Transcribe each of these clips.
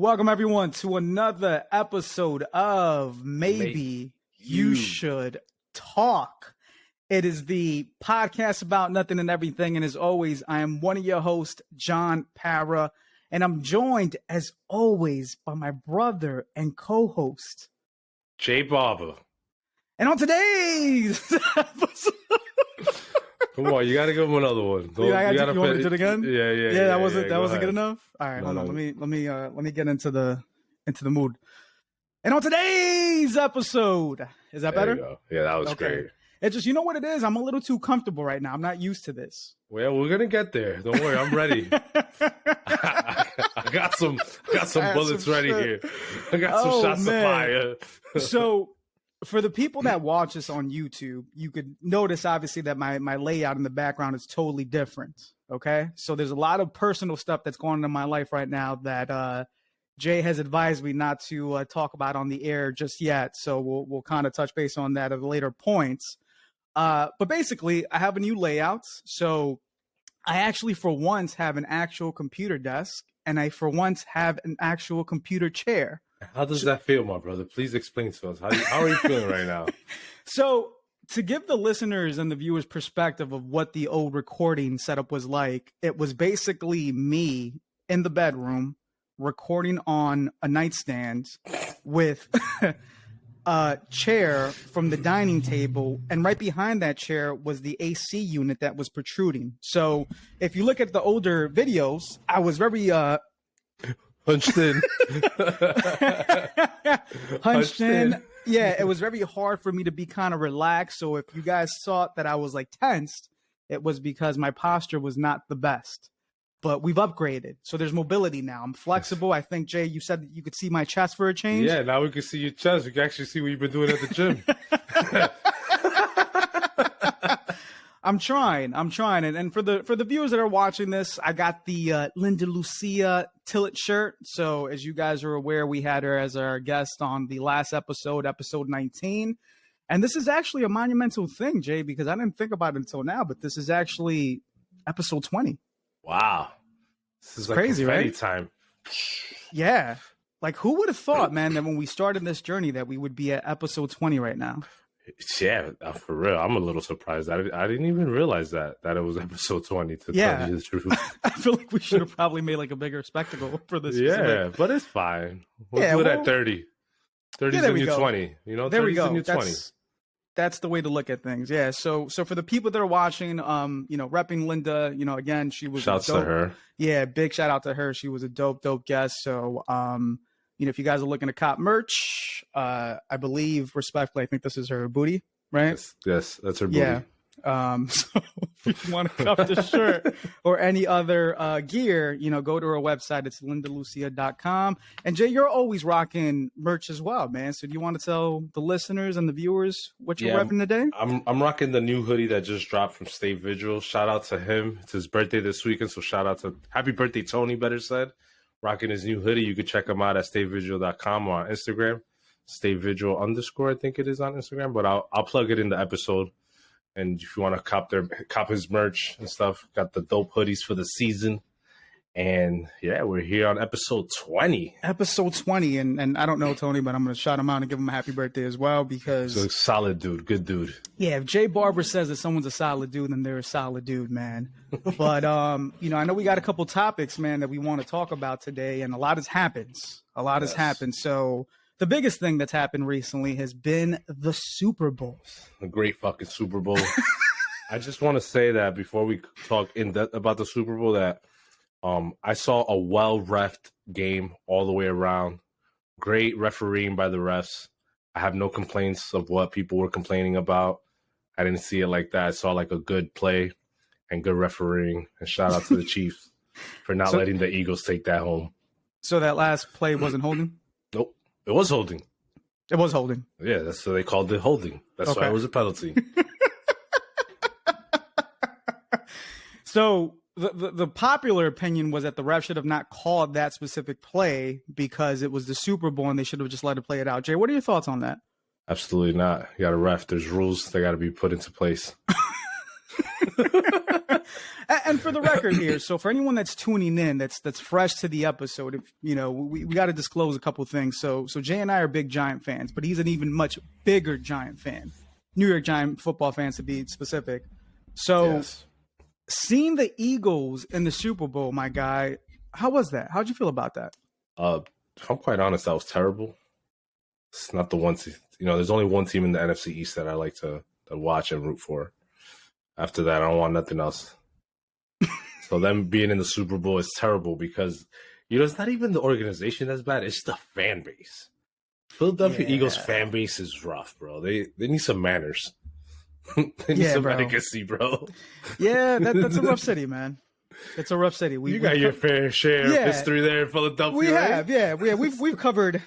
Welcome everyone to another episode of Maybe You Should Talk. It is the podcast about nothing and everything. And as always, I am one of your hosts, Jon Parra, and I'm joined as always by my brother and co-host, J Barber. And on today's episode, come on, you gotta give him another one. You want me to do it again? Yeah. That wasn't good enough. All right, hold on. Let me get into the mood. And on today's episode, is that better? There you go. Yeah, that was great. It's just, you know what it is? I'm a little too comfortable right now. I'm not used to this. Well, we're gonna get there. Don't worry, I'm ready. I got some bullets ready here. I got some shots of fire. So, for the people that watch this on YouTube, you could notice obviously that my layout in the background is totally different. Okay, so there's a lot of personal stuff that's going on in my life right now that Jay has advised me not to talk about on the air just yet. So we'll kind of touch base on that at later points. But basically, I have a new layout. So I actually, for once, have an actual computer desk, and I, for once, have an actual computer chair. How does that feel, my brother? Please explain to us. How are you feeling right now? So, to give the listeners and the viewers perspective of what the old recording setup was like, it was basically me in the bedroom recording on a nightstand with a chair from the dining table, and right behind that chair was the AC unit that was protruding. So if you look at the older videos, I was very hunched in. hunched in. Yeah, it was very hard for me to be kind of relaxed. So if you guys thought that I was like tensed, it was because my posture was not the best. But we've upgraded. So there's mobility now. I'm flexible. I think, Jay, you said that you could see my chest for a change. Yeah, now we can see your chest. We can actually see what you've been doing at the gym. I'm trying. And for the viewers that are watching this, I got the Linda Lucia Tillett shirt. So as you guys are aware, we had her as our guest on the last episode 19. And this is actually a monumental thing, Jay, because I didn't think about it until now, but this is actually episode 20. Wow. This is like crazy, right? Time. Yeah. Like, who would have thought, man, that when we started this journey that we would be at episode 20 right now? Yeah, for real. I'm a little surprised. I didn't even realize that it was episode 20, to tell you the truth. I feel like we should have probably made like a bigger spectacle for this. Yeah, but it's fine. We'll do it at 30. 30's the new 20. You know, there we go. 20. That's the way to look at things. Yeah. So for the people that are watching, repping Linda, again, she was shouts to her. Yeah, big shout out to her. She was a dope guest. So if you guys are looking to cop merch, I believe, respectfully, I think this is her booty, right? Yes, that's her booty. Yeah. So if you want to cuff the shirt or any other gear, go to her website. It's lindalucia.com. And Jay, you're always rocking merch as well, man. So do you want to tell the listeners and the viewers what you're repping today? I'm rocking the new hoodie that just dropped from Stay Vigil. Shout out to him. It's his birthday this weekend, so shout out to happy birthday, Tony, better said. Rocking his new hoodie. You can check him out at stayvigil.com or on Instagram. Stayvigil_, I think it is on Instagram, but I'll plug it in the episode. And if you want to cop his merch and stuff, got the dope hoodies for the season. And yeah, we're here on episode 20. Episode 20. And I don't know, Tony, but I'm going to shout him out and give him a happy birthday as well, because he's a solid dude. Good dude. Yeah, if Jay Barber says that someone's a solid dude, then they're a solid dude, man. But, I know we got a couple topics, man, that we want to talk about today. And a lot has happened. Has happened. So the biggest thing that's happened recently has been the Super Bowl. A great fucking Super Bowl. I just want to say that before we talk in depth about the Super Bowl, that I saw a well-reffed game all the way around. Great refereeing by the refs. I have no complaints of what people were complaining about. I didn't see it like that. I saw like a good play and good refereeing. And shout out to the Chiefs for not letting the Eagles take that home. So that last play wasn't holding? Nope. It was holding. It was holding. Yeah, that's so they called it holding. That's why it was a penalty. So the popular opinion was that the ref should have not called that specific play because it was the Super Bowl and they should have just let it play it out. Jay, what are your thoughts on that? Absolutely not. You got a ref. There's rules that got to be put into place. And for the record here, so for anyone that's tuning in, that's fresh to the episode, if we got to disclose a couple things. So Jay and I are big Giant fans, but he's an even much bigger Giant fan, New York Giant football fans to be specific. So Yes. seeing the Eagles in the Super Bowl, my guy, how was that? How'd you feel about that? If I'm quite honest, that was terrible. It's not the one. There's only one team in the NFC East that I like to watch and root for. After that, I don't want nothing else. So them being in the Super Bowl is terrible because, it's not even the organization that's bad. It's the fan base. Philadelphia Eagles fan base is rough, bro. They need some manners. They need some etiquette, bro. Yeah, that's a rough city, man. It's a rough city. You got your fair share of history there in Philadelphia. We right? have, yeah. We've covered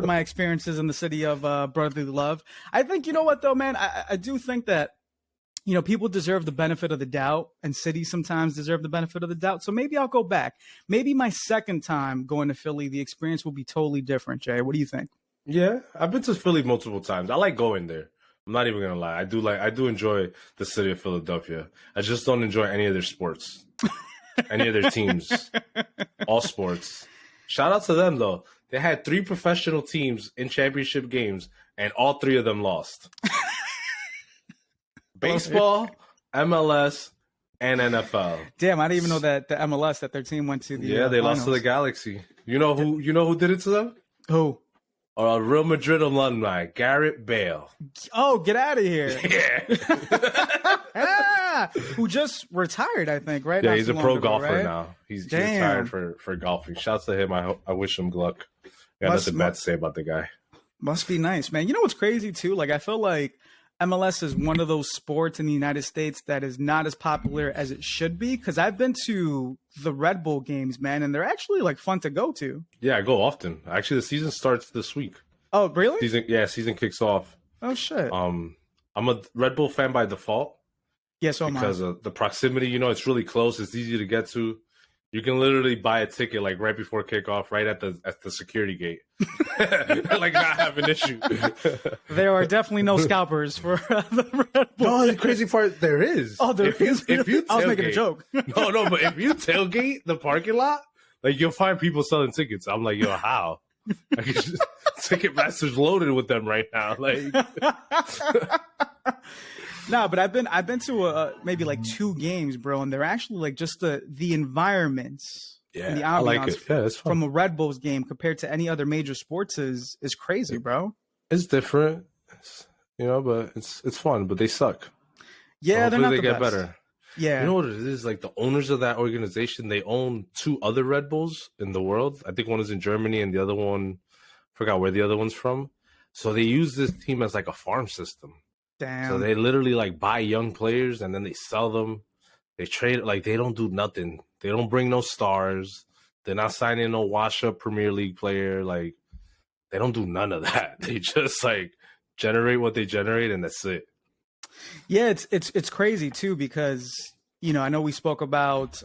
my experiences in the city of brotherly love. I think you know what though, man. I do think that people deserve the benefit of the doubt, and cities sometimes deserve the benefit of the doubt. So maybe I'll go back. Maybe my second time going to Philly, the experience will be totally different. Jay, what do you think? Yeah, I've been to Philly multiple times. I like going there. I'm not even gonna lie. I do enjoy the city of Philadelphia. I just don't enjoy any of their sports. Any of their teams, all sports. Shout out to them though. They had 3 professional teams in championship games, and all 3 of them lost. Baseball, MLS, and NFL. Damn, I didn't even know that the MLS that their team went to. They lost finals. to the Galaxy. You know who did it to them? Who? A Real Madrid alumni, Garrett Bale. Oh, get out of here! Yeah. Who just retired, I think, right? Yeah, Not he's too a long pro ago, golfer right? now. He's retired for golfing. Shouts to him. I wish him luck. Got nothing bad to say about the guy. Must be nice, man. You know what's crazy too? Like I feel like MLS is one of those sports in the United States that is not as popular as it should be. Because I've been to the Red Bull games, man, and they're actually like fun to go to. Yeah, I go often. Actually, the season starts this week. Oh, really? Season kicks off. Oh shit. I'm a Red Bull fan by default. Yeah, so because of the proximity. It's really close. It's easy to get to. You can literally buy a ticket like right before kickoff, right at the security gate. Like not have an issue. There are definitely no scalpers for the Red Bull. No, the crazy part there is. Oh, there is. If you I was making a joke. No, but if you tailgate the parking lot, like you'll find people selling tickets. I'm like, yo, how? Like, Ticketmaster's loaded with them right now. Like, no, but I've been to maybe like 2 games, bro, and they're actually like just the environments and the ambiance I like it. Yeah, it's fun. from a Red Bulls game compared to any other major sports is crazy, bro. It's different, but it's fun. But they suck. Yeah, so they're not they the get best. better. Yeah, you know what it is? Like the owners of that organization, they own 2 other Red Bulls in the world. I think one is in Germany and the other one, forgot where the other one's from. So they use this team as like a farm system. damn. So they literally like buy young players and then they sell them. They trade, like they don't do nothing. They don't bring no stars. They're not signing no wash up Premier League player. Like they don't do none of that. They just like generate what they generate and that's it. Yeah, it's crazy too because I know we spoke about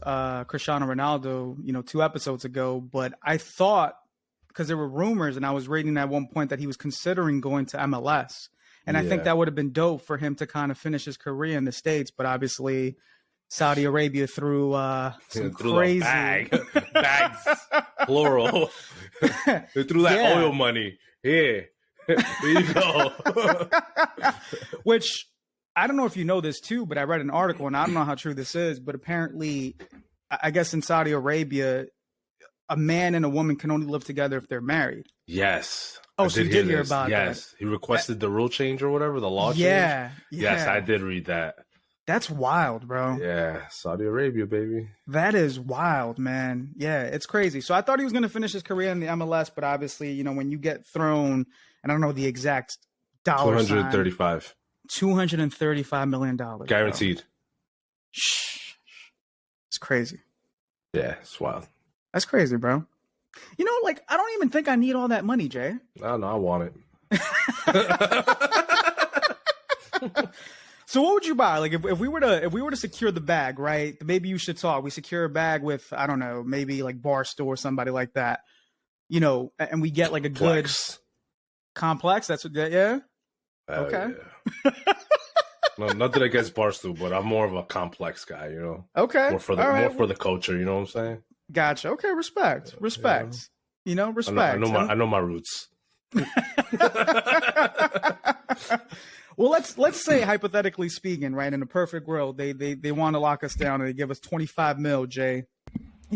Cristiano Ronaldo 2 episodes ago, but I thought because there were rumors and I was reading at one point that he was considering going to MLS. And I think that would have been dope for him to kind of finish his career in the States. But obviously, Saudi Arabia threw some crazy bags, plural. They threw that oil money. Here, there you go. Which I don't know if you know this too, but I read an article and I don't know how true this is. But apparently, I guess in Saudi Arabia, a man and a woman can only live together if they're married. Yes. Oh, so you did hear about that? Yes. He requested the rule change or whatever, the law change. Yeah. Yes, I did read that. That's wild, bro. Yeah. Saudi Arabia, baby. That is wild, man. Yeah, it's crazy. So I thought he was going to finish his career in the MLS, but obviously, when you get thrown, and I don't know the exact dollar sign. $235 million. Guaranteed. Bro. Shh. It's crazy. Yeah, it's wild. That's crazy, bro. I don't even think I need all that money, Jay. I want it. So what would you buy? Like if we were to secure the bag, right? Maybe you should talk. We secure a bag with, I don't know, maybe like Barstool or somebody like that. And we get like a good complex. That's what. Yeah. Okay. Yeah. No, nothing against Barstool, but I'm more of a complex guy, Okay. More for the culture, you know what I'm saying? Gotcha. Okay, respect. Respect. Respect. I know my roots. Well, let's say hypothetically speaking, right? In a perfect world, they want to lock us down and they give us 25 mil, Jay.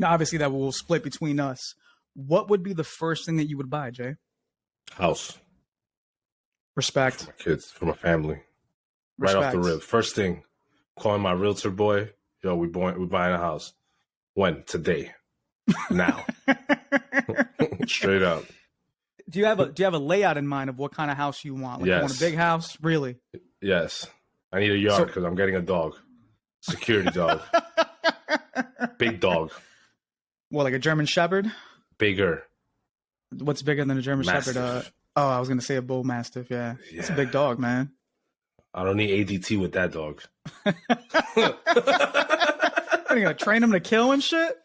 Obviously that will split between us. What would be the first thing that you would buy, Jay? House. Respect. For my kids, for my family. Respect. Right off the rip. First thing, calling my realtor boy, yo, we buying a house. When? Today. Now. Straight up. Do you have a layout in mind of what kind of house you want? Like, yes. You want a big house? Really? Yes. I need a yard because I'm getting a dog. Security dog. Big dog. What, like a German Shepherd? Bigger. What's bigger than a German Mastiff. Shepherd? I was going to say a bull mastiff, yeah. It's a big dog, man. I don't need ADT with that dog. Are you going to train him to kill and shit?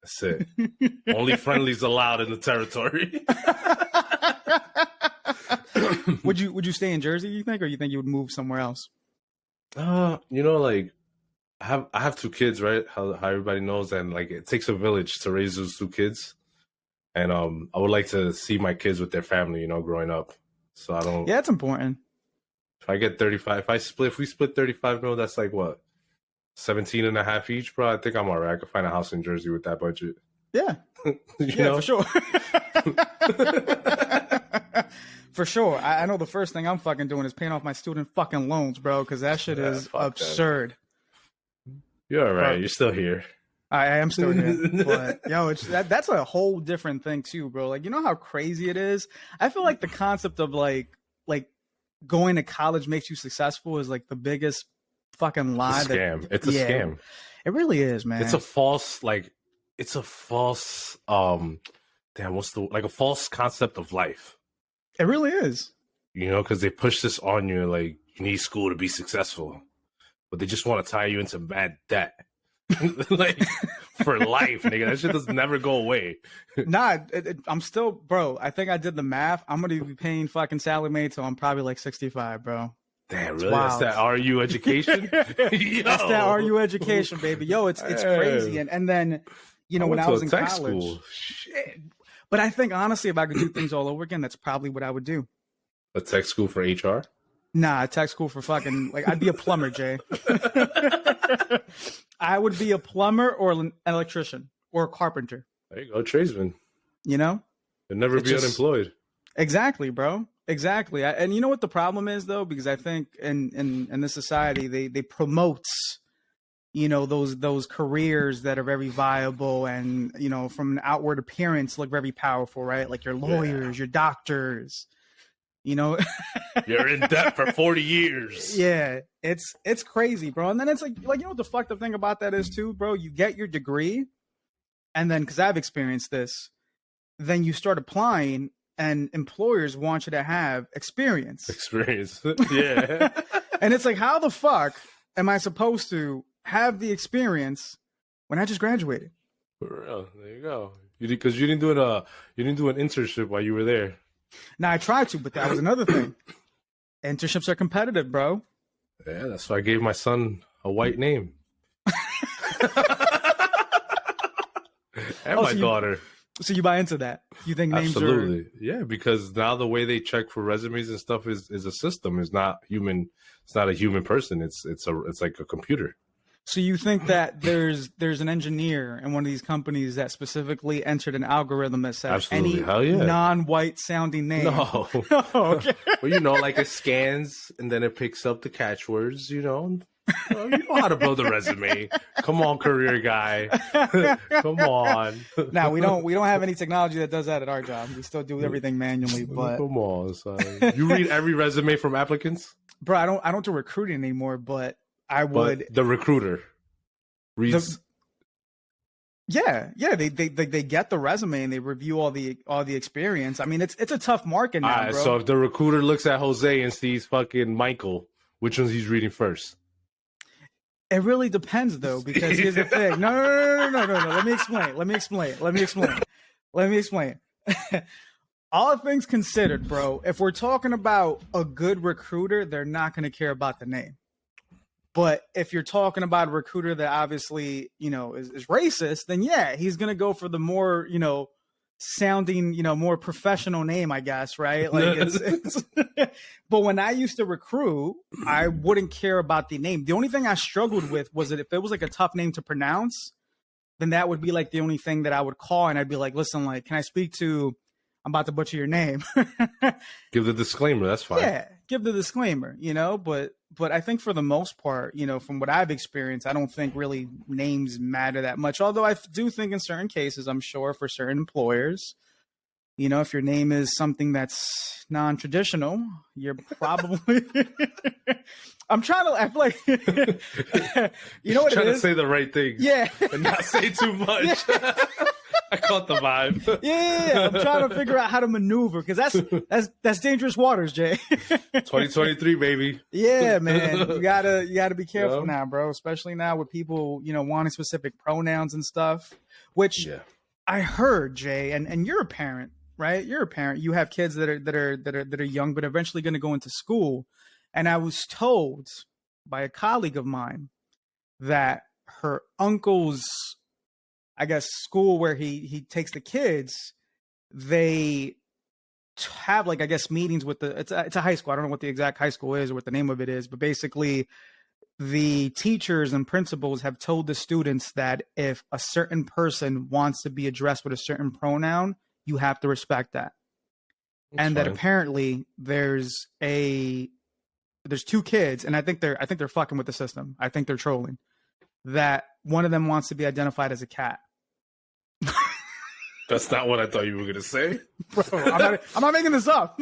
That's it. Only friendlies allowed in the territory. Would you stay in Jersey, you think, or you think you would move somewhere else? Like I have 2 kids, right? How everybody knows, and like it takes a village to raise those 2 kids. And I would like to see my kids with their family, growing up. So I don't. Yeah, it's important. If I get 35, if we split 35 mil, that's like what? 17 and a half each, bro. I think I'm all right. I could find a house in Jersey with that budget. Yeah. For sure. For sure. I know the first thing I'm fucking doing is paying off my student fucking loans, bro, because that shit is absurd. That. You're all right. Bro, you're still here. I am still here. But, yo, that's a whole different thing, too, bro. Like, you know how crazy it is? I feel like the concept of, like going to college makes you successful is, like, the biggest fucking lie. It's a scam. It's a scam. It really is, man. It's a false a false concept of life. It really is. Because they push this on you, like, you need school to be successful. But they just want to tie you into mad debt. Like, for life, nigga. That shit does never go away. Nah, I'm still, bro, I think I did the math. I'm going to be paying fucking salary mate till I'm probably like 65, bro. Damn, really? That's that RU education? That's that RU education, baby. Yo, it's crazy. And then, when I was in college. School. Shit. But I think, honestly, if I could do things all over again, that's probably what I would do. A tech school for HR? Nah, a tech school for fucking, like, I'd be a plumber, Jay. I would be a plumber or an electrician or a carpenter. There you go, tradesman. You'll never be unemployed. Exactly, bro. Exactly. And you know what the problem is, though? Because I think in this society, they promote, those careers that are very viable and, from an outward appearance look very powerful, right? Like your lawyers, your doctors, You're in debt for 40 years. Yeah, it's crazy, bro. And then it's like what the fucked up thing about that is too, bro? You get your degree, and then, because I've experienced this, then you start applying, and employers want you to have experience. Yeah. And it's like, how the fuck am I supposed to have the experience when I just graduated? For real. There you go. Because you didn't do an internship while you were there. Now, I tried to, but that was another thing. Internships are competitive, bro. Yeah, that's why I gave my son a white name. And my daughter. So you buy into that? You think names Absolutely. Yeah, because now the way they check for resumes and stuff is a system. It's not human. It's not a human person. It's like a computer. So you think that there's an engineer in one of these companies that specifically entered an algorithm that says any non-white sounding name? No. Oh, okay. Well, like it scans and then it picks up the catchwords, You know how to build a resume. Come on, career guy. Come on. Now we don't have any technology that does that at our job. We still do everything manually. But come on, son. You read every resume from applicants? Bro, I don't do recruiting anymore, but I would. But the recruiter reads. They get the resume and they review all the experience. I mean, it's a tough market now, all right, bro. So if the recruiter looks at Jose and sees fucking Michael, which one's he's reading first? It really depends, though, because here's the thing. No. Let me explain. all things considered, bro, if we're talking about a good recruiter, they're not going to care about the name. But if you're talking about a recruiter that obviously, is racist, then yeah, he's going to go for the more, sounding, more professional name, I guess, right? Like it's but when I used to recruit, I wouldn't care about the name. The only thing I struggled with was that if it was like a tough name to pronounce, then that would be like the only thing that I would call, and I'd be like, listen, like, can I speak to, I'm about to butcher your name. Give the disclaimer. That's fine. Yeah, give the disclaimer, but I think for the most part, from what I've experienced, I don't think really names matter that much. Although I do think in certain cases, I'm sure for certain employers, if your name is something that's non-traditional, you're probably. I feel like, you know what trying it to is? say the right things, yeah, and not say too much. Yeah. I caught the vibe. Yeah. I'm trying to figure out how to maneuver because that's dangerous waters, Jay. 2023, baby. Yeah, man. You gotta be careful now, bro. Especially now with people, wanting specific pronouns and stuff. Which I heard, Jay, and you're a parent, right? You're a parent. You have kids that are young, but eventually going to go into school. And I was told by a colleague of mine that her uncle's, I guess, school where he takes the kids, they have like, I guess, meetings with it's a high school. I don't know what the exact high school is or what the name of it is, but basically the teachers and principals have told the students that if a certain person wants to be addressed with a certain pronoun, you have to respect that. That's and fine. That apparently there's two kids, and I think they're fucking with the system. I think they're trolling. That one of them wants to be identified as a cat. That's not what I thought you were gonna say, bro. I'm not making this up.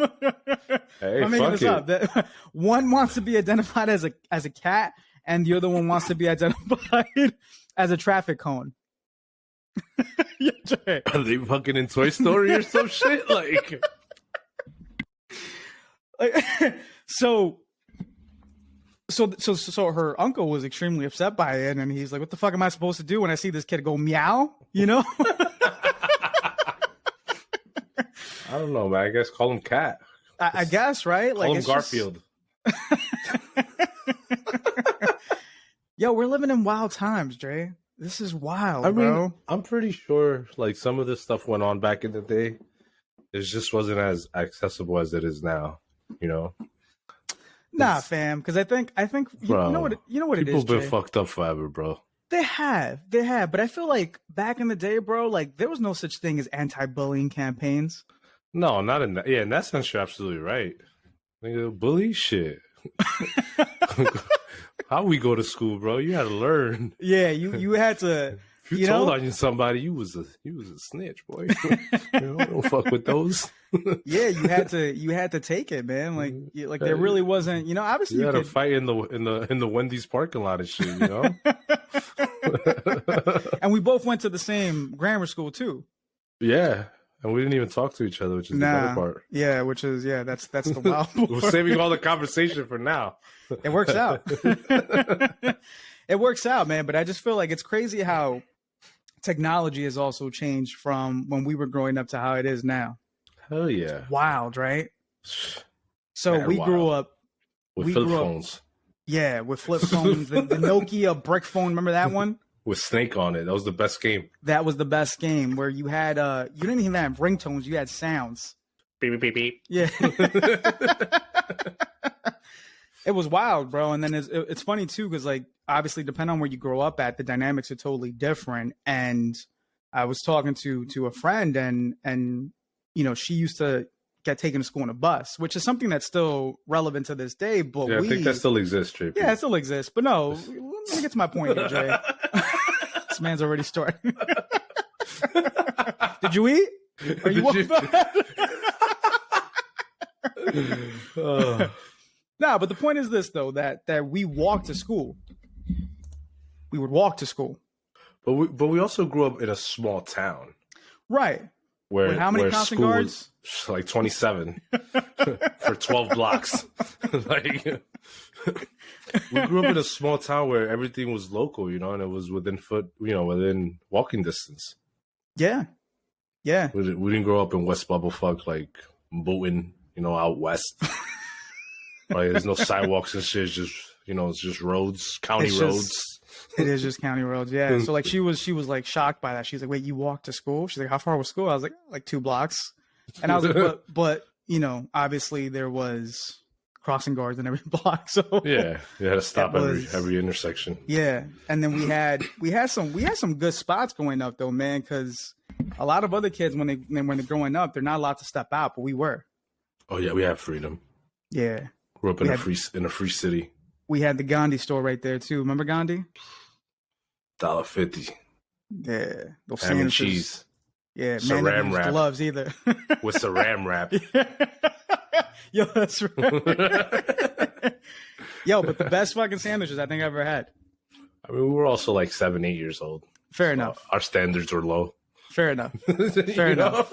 Hey, I'm making this up. That one wants to be identified as a cat, and the other one wants to be identified as a traffic cone. Yeah, are they fucking in Toy Story or some shit? Like so her uncle was extremely upset by it, and he's like, what the fuck am I supposed to do when I see this kid go meow? I don't know, man. I guess call him Cat. I guess, right? Call him Garfield. Yo, we're living in wild times, Dre. This is wild, bro. I'm pretty sure like some of this stuff went on back in the day. It just wasn't as accessible as it is now, Nah, fam, because I think bro, you know what it is. People been Jay. fucked up forever, bro. They have, but I feel like back in the day, bro, like there was no such thing as anti-bullying campaigns. No, not in that. Yeah, in that sense, you're absolutely right. Nigga, bully shit. How we go to school, bro? You had to learn. Yeah, you had to. If you told on somebody, you was a snitch, boy. Don't fuck with those. Yeah, you had to take it, man. Like there really wasn't, obviously you had to fight in the Wendy's parking lot and shit, And we both went to the same grammar school too. Yeah. And we didn't even talk to each other, which is the better part. Yeah, that's the wild part. We're saving all the conversation for now. It works out. It works out, man. But I just feel like it's crazy how technology has also changed from when we were growing up to how it is now. Hell yeah. It's wild, right? So we grew up with flip phones. Yeah, with flip phones. the Nokia brick phone, remember that one? With Snake on it. That was the best game. That was the best game where you had you didn't even have ringtones, you had sounds. Beep beep beep beep. Yeah. It was wild, bro. And then it's funny too, because like obviously depending on where you grow up at, the dynamics are totally different. And I was talking to a friend and she used to get taken to school on a bus, which is something that's still relevant to this day. But yeah, I think that still exists, JP. Yeah, it still exists. But no, let me get to my point here, Jay. This man's already starting. Did you eat? Are you No, but the point is this though, that we walked to school. We would walk to school. But we also grew up in a small town. Right. Where how many crossing guards? Like 27 for 12 blocks. Like we grew up in a small town where everything was local, and it was within within walking distance. Yeah. Yeah. We didn't grow up in West Bubblefuck like Boonton, out west. Right? There's no sidewalks and shit. It's just it's just roads, county roads. It is just county roads. Yeah. So like she was like shocked by that. She's like, "Wait, you walked to school?" She's like, "How far was school?" I was like 2 blocks. And I was like, but obviously there was crossing guards in every block. So yeah, you had to stop every intersection. Yeah. And then we had some good spots going up though, man, because a lot of other kids when they're growing up, they're not allowed to step out, but we were. Oh yeah, we have freedom. Yeah. Grew up in a free city. We had the Gandhi store right there too. Remember Gandhi? $1.50. Yeah. Those ham and cheese. Yeah, Saran man, didn't use wrap. gloves either. With Saran wrap. Yo, that's right. Yo, but the best fucking sandwiches I think I ever had. I mean, we were also like 7, 8 years old. Fair enough. Our standards were low. Fair enough. Fair enough.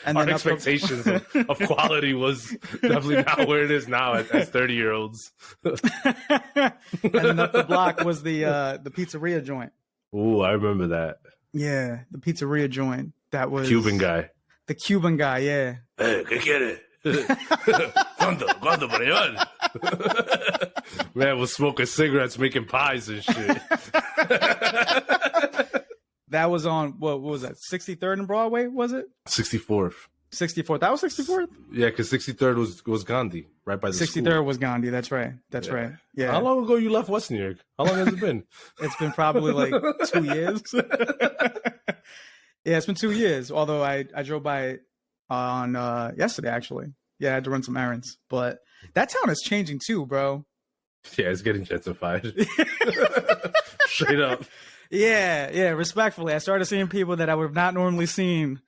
And our expectations of quality was definitely not where it is now as 30-year-olds. And then up the block was the pizzeria joint. Ooh, I remember that. Yeah, the pizzeria joint. That was Cuban guy. The Cuban guy, yeah. Hey, ¿qué quiere? ¿Cuánto para Man was smoking cigarettes, making pies and shit. That was on, what was that, 63rd and Broadway, was it? 64th. 64th. That was 64th? Yeah, because 63rd was Gandhi, right by the 63rd school. Was Gandhi, that's right. That's right. Yeah. How long ago you left West New York? How long has it been? It's been probably like 2 years. Yeah, it's been 2 years, although I drove by it on yesterday, actually. Yeah, I had to run some errands. But that town is changing too, bro. Yeah, it's getting gentrified. Straight up. Yeah, respectfully. I started seeing people that I would have not normally seen.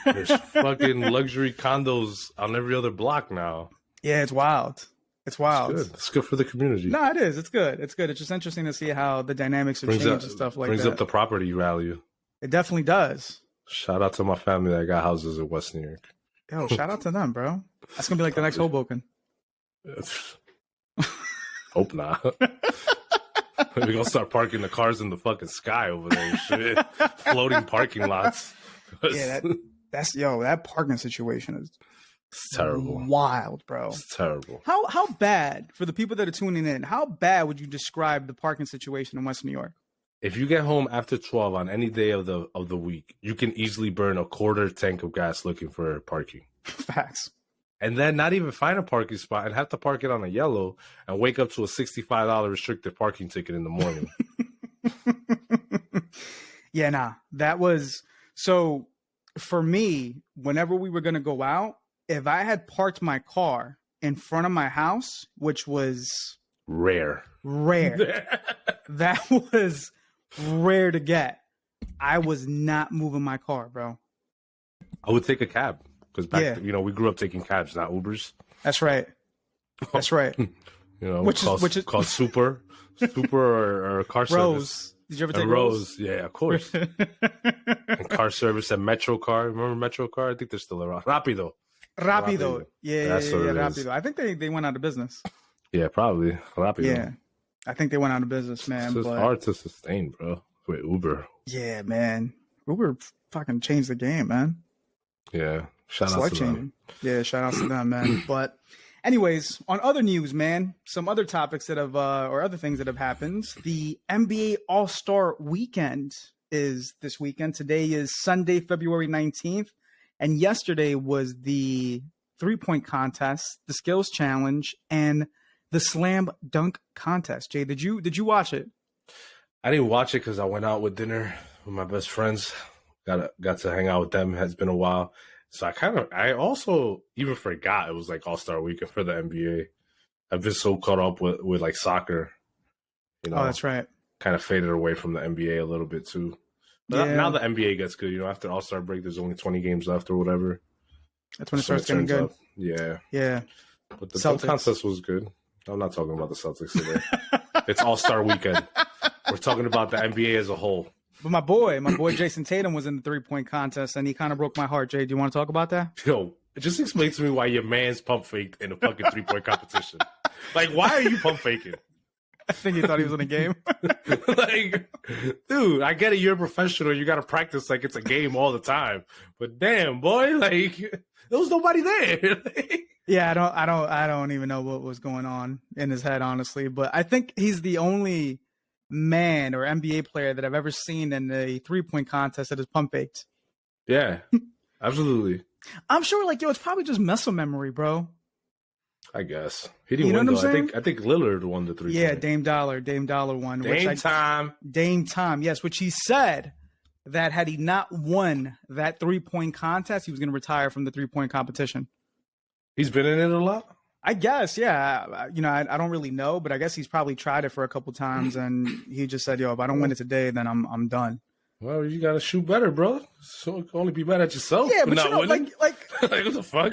There's fucking luxury condos on every other block now. Yeah, it's wild. It's wild. It's good for the community. No, it is. It's good. It's good. It's just interesting to see how the dynamics have changed and stuff like that. Brings up the property value. It definitely does. Shout out to my family that got houses in West New York. Yo, shout out to them, bro. That's going to be like the next Hoboken. Hope not. We're going to start parking the cars in the fucking sky over there and shit. Floating parking lots. Yeah, that parking situation is terrible. Wild, bro. It's terrible. How bad, for the people that are tuning in, how bad would you describe the parking situation in West New York? If you get home after 12 on any day of the week, you can easily burn a quarter tank of gas looking for parking. Facts. And then not even find a parking spot and have to park it on a yellow and wake up to a $65 restricted parking ticket in the morning. Yeah, nah. That was... So, for me, whenever we were going to go out, if I had parked my car in front of my house, which was... Rare. That was rare to get. I was not moving my car, bro. I would take a cab. Because we grew up taking cabs, not Ubers. That's right. That's right. Which is called Super or car service. Rose. Did you ever take Rose? Yeah, of course. And car service and Metro Car. Remember Metro Car? I think they're still around. Rapido. Yeah, Rapido. I think they went out of business. Yeah, probably. Rapido. Yeah. I think they went out of business, man. It's hard to sustain, bro. With Uber. Yeah, man. Uber fucking changed the game, man. Yeah. Shout out to them. Yeah, shout out to them, man. But anyways, on other news, man, some other topics that have or other things that have happened. The NBA All-Star Weekend is this weekend. Today is Sunday, February 19th. And yesterday was the 3-point contest, the skills challenge, and the slam dunk contest. Jay, did you watch it? I didn't watch it because I went out with dinner with my best friends. Got to hang out with them. It's been a while. So I also even forgot it was like All-Star Weekend for the NBA. I've been so caught up with like soccer. Oh, that's right. Kind of faded away from the NBA a little bit too. But now the NBA gets good. After All-Star break, there's only 20 games left or whatever. That's when it starts getting good. Up. Yeah. Yeah. But the dunk contest was good. I'm not talking about the Celtics today. It's All-Star Weekend. We're talking about the NBA as a whole. But my boy Jason Tatum was in the 3-point contest, and he kind of broke my heart. Jay, do you want to talk about that? Yo, just explain to me why your man's pump faked in a fucking 3-point competition. Like, why are you pump faking? I think he thought he was in a game. Like, dude, I get it. You're a professional. You got to practice like it's a game all the time. But damn, boy, like there was nobody there. Yeah, I don't even know what was going on in his head, honestly. But I think he's the only man or NBA player that I've ever seen in a 3-point contest that is pump faked. Yeah, absolutely. I'm sure, like, yo, it's probably just muscle memory, bro. I guess he didn't You know win what I'm though. saying? I think Lillard won the 3. Yeah, Dame Dollar won. Dame Time, yes, which he said that had he not won that 3-point contest, he was going to retire from the 3-point competition. He's been in it a lot. I guess, yeah. You know, I don't really know, but I guess he's probably tried it for a couple times, and he just said, "Yo, if I don't win it today, then I'm done." Well, you gotta shoot better, bro. So you can only be mad at yourself. Yeah, for but not you know, winning. like What the fuck?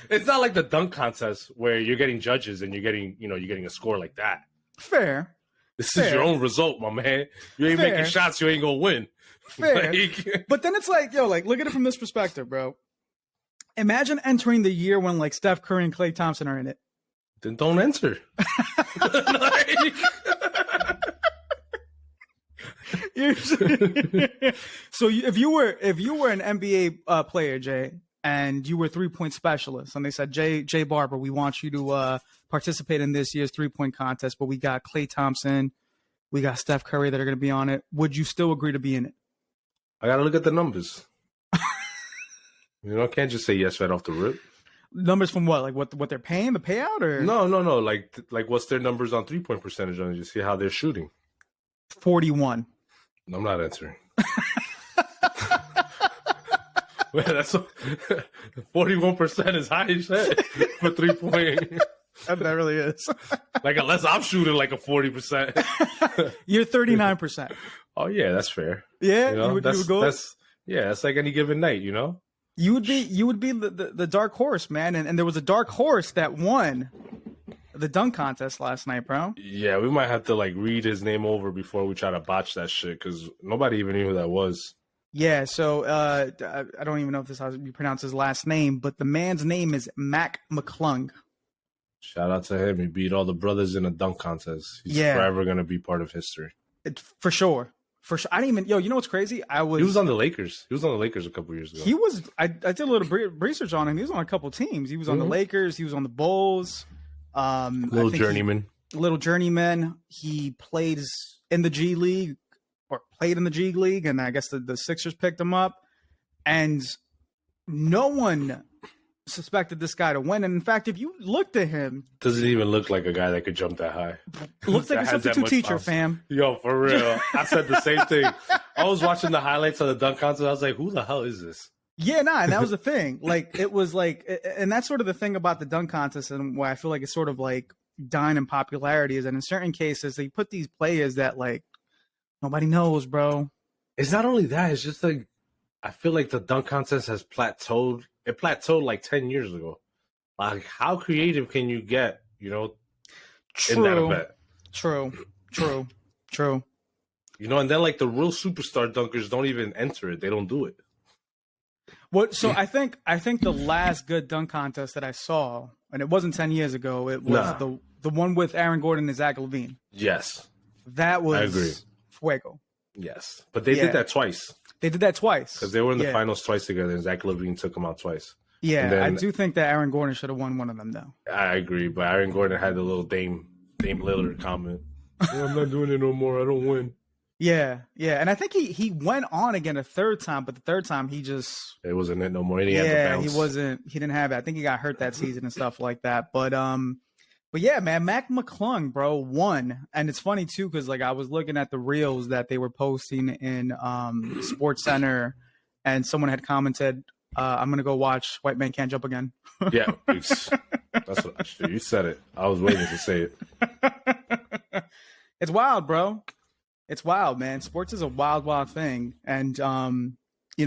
It's not like the dunk contest where you're getting judges and you're getting a score like that. fair. This is your own result, my man. You ain't making shots, you ain't gonna win. Fair. But then it's like, yo, like, look at it from this perspective, bro. Imagine entering the year when, like, Steph Curry and Klay Thompson are in it. Then don't enter. So if you were an NBA player, Jay, and you were 3-point specialist, and they said, Jay Barber, we want you to participate in this year's 3-point contest, but we got Klay Thompson, we got Steph Curry that are going to be on it. Would you still agree to be in it? I gotta look at the numbers. I can't just say yes right off the rip. Numbers from what? Like what they're paying, the payout, or no. Like what's their numbers on 3-point percentage on it? You see how they're shooting. 41. I'm not answering. Man, that's 41% is high as shit for 3-point. That really is. Like unless I'm shooting like a 40%. You're 39%. Oh yeah, that's fair. Yeah, you would go. That's like any given night, You would be the dark horse, man, and there was a dark horse that won the dunk contest last night, bro. Yeah, we might have to like read his name over before we try to botch that shit because nobody even knew who that was. Yeah, so I don't even know if this is how you pronounce his last name, but the man's name is Mac McClung. Shout out to him. He beat all the brothers in a dunk contest. He's forever gonna be part of history. For sure. I didn't even. You know what's crazy? He was on the Lakers. He was on the Lakers a couple years ago. He was. I did a little research on him. He was on a couple teams. He was on the Lakers. He was on the Bulls. Little journeyman. He plays in the G League or played in the G League, and I guess the Sixers picked him up. And no one suspected this guy to win. And in fact, if you looked at him, doesn't even look like a guy that could jump that high. Looks like a substitute teacher, fam. Yo, for real. I said the same thing. I was watching the highlights of the dunk contest. I was like, who the hell is this? Yeah, and that was the thing. Like, it was like, and that's sort of the thing about the dunk contest, and why I feel like it's sort of like dying in popularity is that in certain cases they put these players that like nobody knows, bro. It's not only that; it's just like I feel like the dunk contest has plateaued. It plateaued like 10 years ago. Like, how creative can you get? In that event. True. And then like the real superstar dunkers don't even enter it. They don't do it. So I think the last good dunk contest that I saw, and it wasn't 10 years ago, it was the one with Aaron Gordon and Zach LaVine. Yes. That was I agree. Fuego. Yes. But they did that twice. They did that twice. Because they were in the finals twice together, and Zach LaVine took them out twice. Yeah, then, I do think that Aaron Gordon should have won one of them, though. I agree, but Aaron Gordon had the little Dame Lillard comment. I'm not doing it no more. I don't win. Yeah, and I think he went on again a third time, but the third time it wasn't it no more. He didn't have it. I think he got hurt that season and stuff like that. But yeah, man, Mac McClung, bro, won, and it's funny too because like I was looking at the reels that they were posting in Sports Center, and someone had commented, "I'm gonna go watch White Man Can't Jump Again." Yeah, that's what you said it. I was waiting to say it. It's wild, bro. It's wild, man. Sports is a wild, wild thing. And,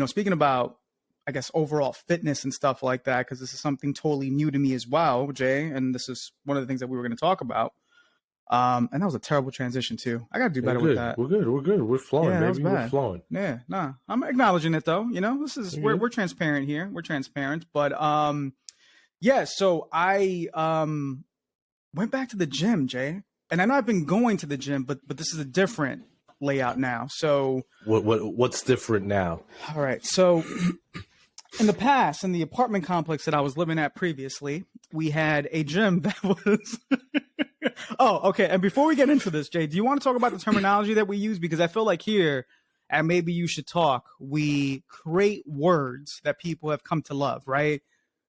speaking about, I guess, overall fitness and stuff like that, because this is something totally new to me as well, Jay. And this is one of the things that we were going to talk about. And that was a terrible transition, too. I got to do better with that. We're good. We're flowing, baby. We're flowing. Yeah, nah. I'm acknowledging it, though. This is we're transparent here. We're transparent. But, so I went back to the gym, Jay. and I know I've been going to the gym, but this is a different layout now. So what's different now? All right. So in the past, in the apartment complex that I was living at previously, we had a gym that was Oh, okay. And before we get into this, Jay, do you want to talk about the terminology that we use? Because I feel like here, and maybe you should talk, we create words that people have come to love, right?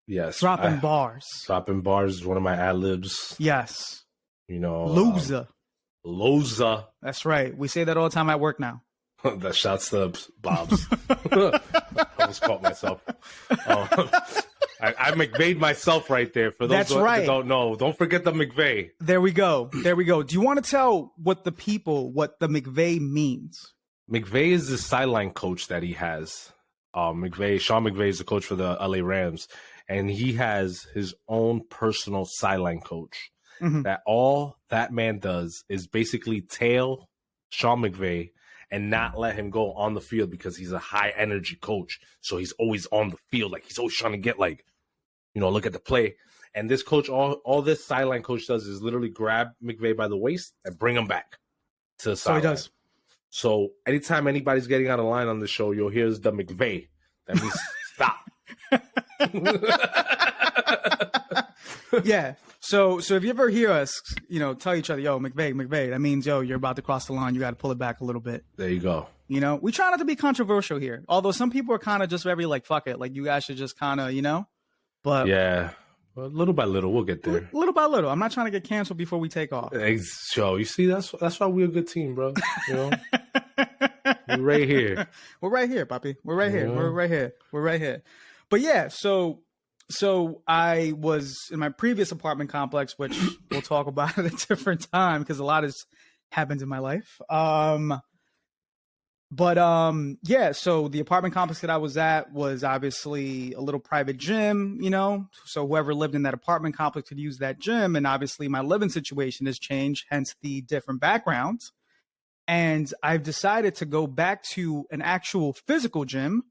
Yes. Dropping bars. Dropping bars is one of my ad-libs. Yes. You know. Loser. Loser. That's right. We say that all the time at work now. That shouts to Bob's. I almost caught myself. I McVayed myself right there. For those that don't know, don't forget the McVay. There we go. There we go. Do you want to tell what the McVay means? McVay is the sideline coach that he has. Sean McVay is the coach for the LA Rams, and he has his own personal sideline coach. Mm-hmm. That all that man does is basically tail Sean McVay and not let him go on the field because he's a high energy coach. So he's always on the field. Like he's always trying to get look at the play. And this coach, all this sideline coach does is literally grab McVay by the waist and bring him back to the sideline. So he does. So anytime anybody's getting out of line on the show, you'll hear the McVay. That means stop. Yeah. So if you ever hear us, tell each other, yo, McVay, that means, yo, you're about to cross the line. You got to pull it back a little bit. There you go. We try not to be controversial here. Although some people are kind of just very like, fuck it. Like you guys should just kind of, but yeah, well, little by little, we'll get there. Little by little. I'm not trying to get canceled before we take off. So you see, that's why we're a good team, bro. We're right here. We're right here, Papi. We're right here. We're right here. We're right here. But yeah, so I was in my previous apartment complex, which we'll talk about at a different time because a lot has happened in my life. Yeah, so the apartment complex that I was at was obviously a little private gym, so whoever lived in that apartment complex could use that gym. And obviously my living situation has changed, hence the different backgrounds. And I've decided to go back to an actual physical gym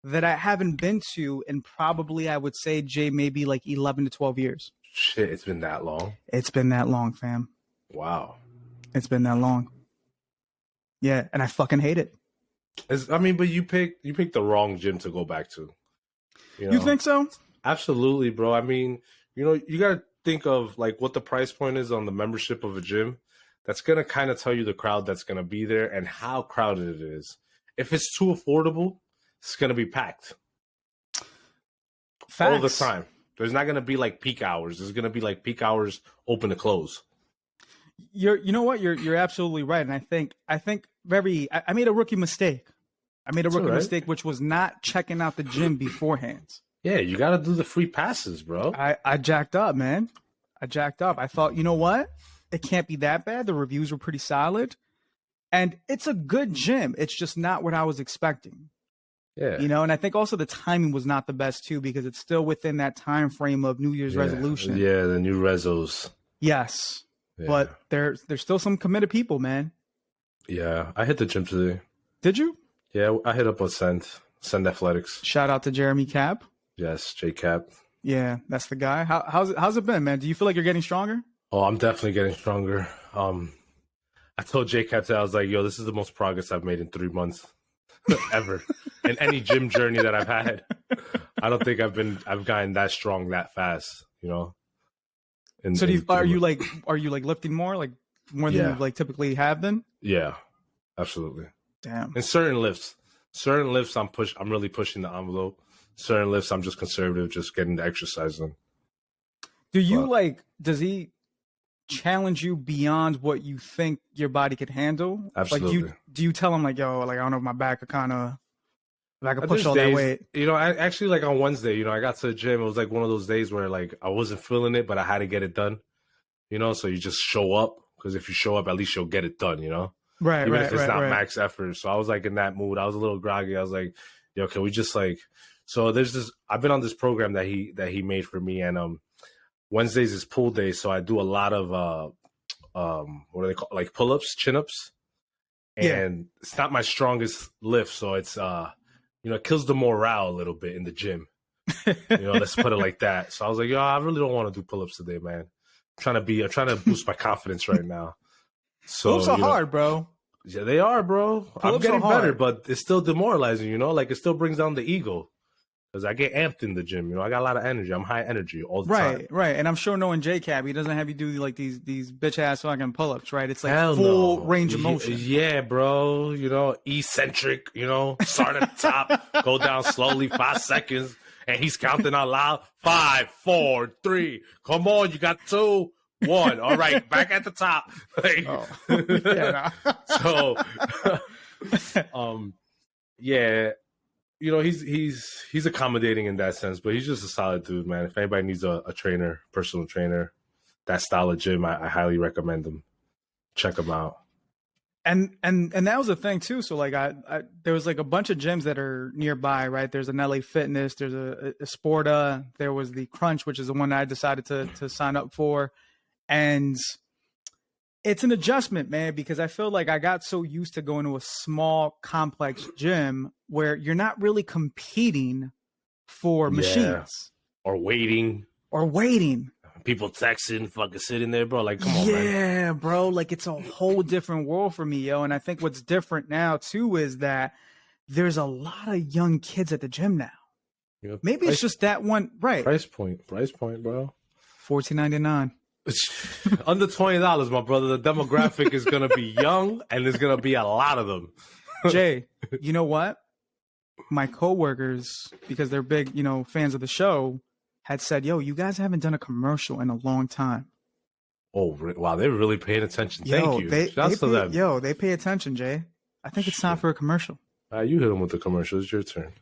that I haven't been to in probably, I would say, Jay, maybe like 11 to 12 years. Shit, it's been that long? It's been that long, fam. Wow. It's been that long. Yeah, and I fucking hate it. But you picked the wrong gym to go back to. You think so? Absolutely, bro. You got to think of like what the price point is on the membership of a gym. That's going to kind of tell you the crowd that's going to be there and how crowded it is. If it's too affordable, it's going to be packed. Facts. All the time. There's not going to be like peak hours. There's going to be like peak hours open to close. You know what? You're absolutely right. And I think I made a rookie mistake. Mistake, which was not checking out the gym beforehand. Yeah, you got to do the free passes, bro. I jacked up, man. I thought, you know what? It can't be that bad. The reviews were pretty solid. And it's a good gym. It's just not what I was expecting. Yeah. And I think also the timing was not the best too, because it's still within that time frame of New Year's resolution. Yeah, the new rezos. Yes. Yeah. But there's still some committed people, man. Yeah. I hit the gym today. Did you? Yeah, I hit up with Send Athletics. Shout out to Jeremy Cap. Yes, J Cap. Yeah, that's the guy. How's it been, man? Do you feel like you're getting stronger? Oh, I'm definitely getting stronger. I told J Cap today, I was like, yo, this is the most progress I've made in 3 months ever in any gym journey that I've had. I don't think I've gotten that strong that fast, So are you lifting more than you like typically have been? Yeah, absolutely. Damn. In certain lifts, I'm really pushing the envelope. Certain lifts, I'm just conservative, just getting the exercise in. Does he challenge you beyond what you think your body could handle? Absolutely. Like, do you tell him like, yo, like I don't know if my back could if I could push all that weight? I actually like on Wednesday, I got to the gym. It was like one of those days where like I wasn't feeling it, but I had to get it done. So you just show up, because if you show up, at least you'll get it done. Right. Even if it's not right. max effort. So I was like in that mood. I was a little groggy. I was like, yo, can we just like? So there's this. I've been on this program that he made for me, and Wednesdays is pool day, so I do a lot of what are they called, like pull-ups, chin-ups, and it's not my strongest lift, so it's it kills the morale a little bit in the gym. Let's put it like that. So I was like, yo, I really don't want to do pull-ups today, man. I'm trying to boost my confidence right now. So Pull-ups are hard, bro. Yeah, they are, bro. I'm Pull-ups getting are hard. better, but it's still demoralizing, you know? Like, it still brings down the ego. Because I get amped in the gym, you know? I got a lot of energy. I'm high energy all the time. Right. And I'm sure knowing JCab, he doesn't have you do like these bitch-ass fucking pull-ups, right? It's like Hell full no. range of motion. Yeah, bro. You know, eccentric, you know? Start at the top, go down slowly, 5 seconds, and he's counting out loud. 5, 4, 3. Come on, you got 2, 1. All right, back at the top. Like, yeah, you know, he's accommodating in that sense, but he's just a solid dude, man. If anybody needs a trainer, personal trainer, that style of gym, I highly recommend him. Check him out. And that was the thing too. So like I there was like a bunch of gyms that are nearby, right? There's an LA Fitness, there's a Sporta, there was the Crunch, which is the one I decided to sign up for. And it's an adjustment, man, because I feel like I got so used to going to a small, complex gym where you're not really competing for machines. Or waiting. People texting, fucking sitting there, bro. Like, come on, man. Yeah, bro. Like, it's a whole different world for me, yo. And I think what's different now, too, is that there's a lot of young kids at the gym now. Yeah, maybe it's just that one, right? Price point, bro. $14.99. Under $20, my brother. The demographic is gonna be young, and there's gonna be a lot of them. Jay, you know what? My coworkers, because they're big, you know, fans of the show, had said, "Yo, you guys haven't done a commercial in a long time." Oh, wow! They're really paying attention. Thank you. Shouts to them. Yo, they pay attention, Jay. I think it's time for a commercial. You hit them with the commercial. It's your turn.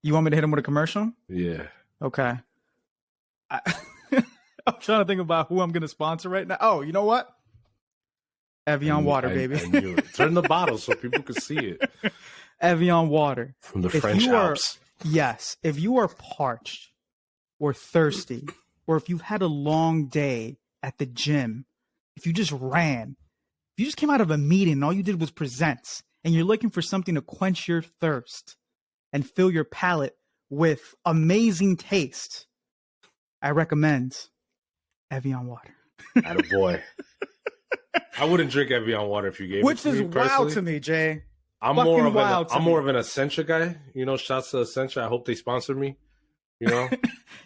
You want me to hit them with a commercial? Yeah. Okay. I'm trying to think about who I'm going to sponsor right now. Oh, you know what? Evian water, baby. I knew it. Turn the bottle so people can see it. Evian water. From the French Alps. Yes. If you are parched or thirsty, or if you've had a long day at the gym, if you just ran, if you just came out of a meeting and all you did was present, and you're looking for something to quench your thirst and fill your palate with amazing taste, I recommend Evian water. Attaboy. I wouldn't drink Evian water if you gave Which it to me. Which is wild to me, Jay. I'm more of an Essentia guy. You know, shouts to Essentia. I hope they sponsor me. You know,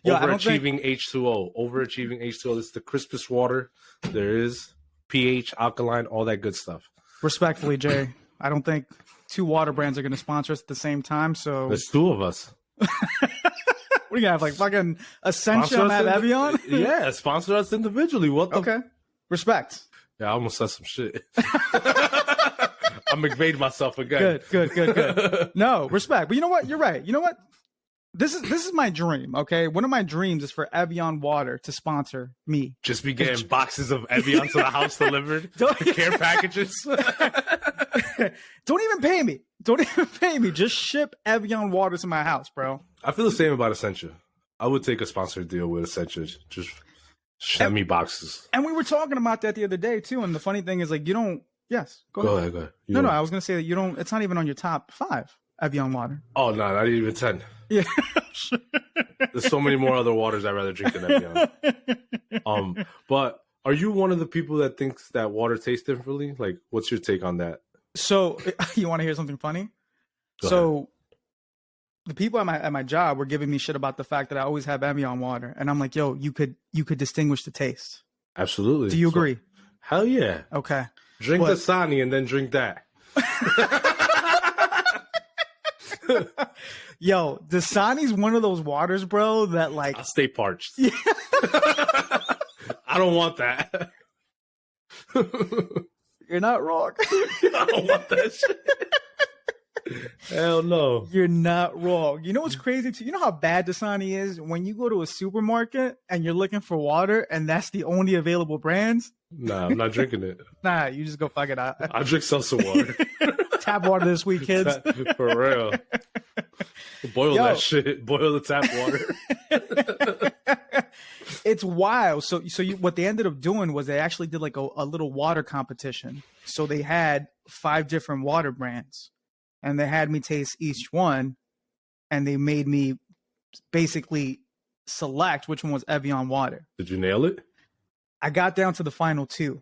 overachieving H2O. This is the crispest water there is. pH, alkaline, all that good stuff. Respectfully, Jay, I don't think 2 water brands are going to sponsor us at the same time. So there's 2 of us. What are you gonna have, like fucking Essentia and have Evian? Yeah, sponsor us individually. Okay. Respect. Yeah, I almost said some shit. I McVayed myself again. Good. No, respect. But you know what? You're right. You know what? This is my dream, okay? One of my dreams is for Evian water to sponsor me. Just be getting boxes of Evian to the house delivered. Care packages. Don't even pay me. Just ship Evian water to my house, bro. I feel the same about Essentia. I would take a sponsored deal with Essentia. Just send me boxes. And we were talking about that the other day too. And the funny thing is, like, you don't. Yes, go ahead. No, I was gonna say that you don't. It's not even on your top 5 Evian water. Oh no, not even 10. Yeah. There's so many more other waters I'd rather drink than Evian. But are you one of the people that thinks that water tastes differently? Like, what's your take on that? So, you want to hear something funny? Go ahead. The people at my job were giving me shit about the fact that I always have Evian water, and I'm like, yo, you could distinguish the taste. Absolutely. Do you agree? Hell yeah. Okay. Drink Dasani and then drink that. Yo, Dasani's one of those waters, bro, that like... I'll stay parched. Yeah. I don't want that. You're not wrong. I don't want that shit. Hell no. You're not wrong. You know what's crazy too? You know how bad Dasani is when you go to a supermarket and you're looking for water and that's the only available brands? Nah, I'm not drinking it. Nah, you just go fuck it out. I'll drink seltzer water. Tap water this week, kids. For real. Boil that shit. Boil the tap water. It's wild. So what they ended up doing was they actually did like a little water competition. So they had 5 different water brands. And they had me taste each one, and they made me basically select which one was Evian water. Did you nail it? I got down to the final 2.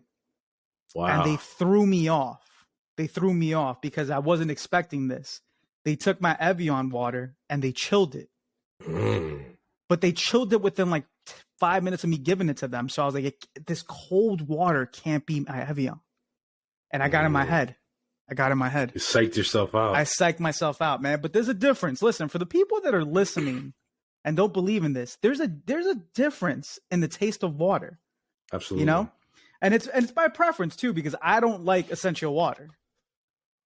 and they Wow. threw me off. They threw me off because I wasn't expecting this. They took my Evian water and they chilled it. But they chilled it within like 5 minutes of me giving it to them. So I was like, this cold water can't be my Evian. And I got in my head. You psyched yourself out. I psyched myself out, man. But there's a difference. Listen, for the people that are listening and don't believe in this, there's a difference in the taste of water. Absolutely. You know? And it's by preference too, because I don't like essential water.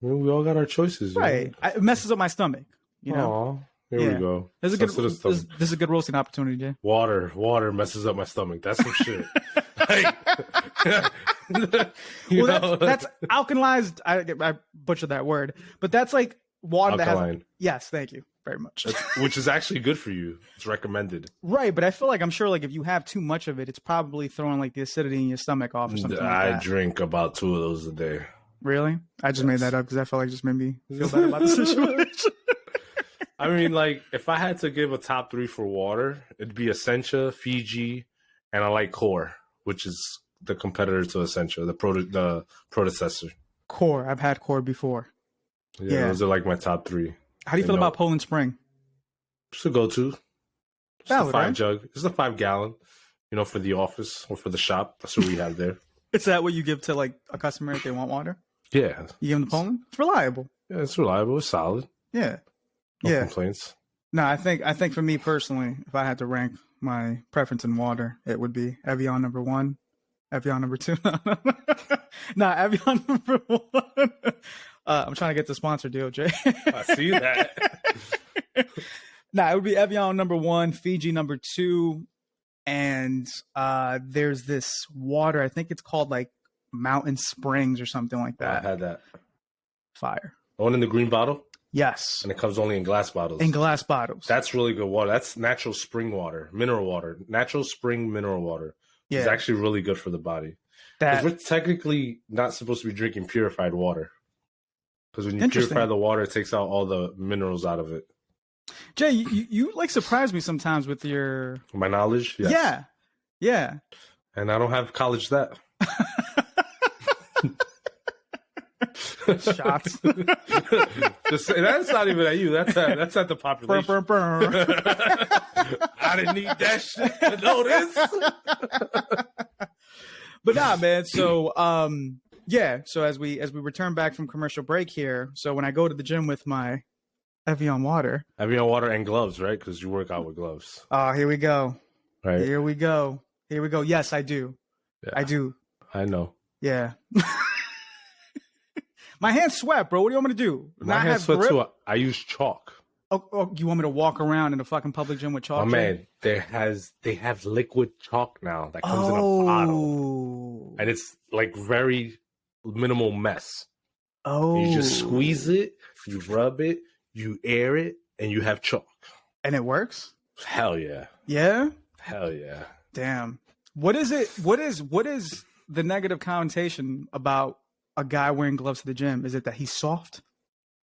Well, we all got our choices. Right. It messes up my stomach. You know? Aww. Here we go. This is a good roasting opportunity, Jay. Water messes up my stomach. That's some shit. That's alkalized. I butchered that word, but that's like water alkaline. That has. Yes, thank you very much. Which is actually good for you. It's recommended. Right, but I feel like I'm sure like if you have too much of it, it's probably throwing like the acidity in your stomach off or something. I drink about 2 of those a day. Really? I just made that up because I felt like it just made me feel better about the situation. I mean, like, if I had to give a top 3 for water, it'd be Essentia, Fiji, and I like Core, which is the competitor to Essentia, the predecessor. Core. I've had Core before. Yeah, those are like my top 3. How do you feel about Poland Spring? It's a go-to. It's Valid, a 5 right? jug. It's a 5 gallon, for the office or for the shop. That's what we have there. Is that what you give to like a customer if they want water? Yeah. You give them the Poland? It's reliable. Yeah, it's reliable. It's solid. Yeah. No complaints. No, I think for me personally, if I had to rank my preference in water, it would be Evian number 1, Evian number 2. No, Evian number 1. I'm trying to get the sponsor deal, Jay. I see that. It would be Evian number 1, Fiji number 2, and there's this water. I think it's called like Mountain Springs or something like that. I had that. Fire. The one in the green bottle? Yes. And it comes only in glass bottles. In glass bottles. That's really good water. That's natural spring water, mineral water, natural spring mineral water. Yeah. It's actually really good for the body. Because we're technically not supposed to be drinking purified water. Because when you purify the water, it takes out all the minerals out of it. Jay, you like surprise me sometimes with your... My knowledge? Yes. Yeah. And I don't have college that. Shots. That's not even at you. That's at the population. I didn't need that shit to know this. But nah, man. So so as we return back from commercial break here, so when I go to the gym with my Evian water and gloves, right? Because you work out with gloves. Oh, here we go. Right. Here we go. Yes, I do. Yeah. I do. I know. Yeah. My hands sweat, bro. What do you want me to do? My hands sweat too. I use chalk. Oh, you want me to walk around in a fucking public gym with chalk? Oh man, they have liquid chalk now that comes in a bottle, and it's like very minimal mess. Oh, you just squeeze it, you rub it, you air it, and you have chalk. And it works? Hell yeah. Yeah? Hell yeah. Damn. What is it? What is the negative connotation about a guy wearing gloves to the gym? Is it that he's soft?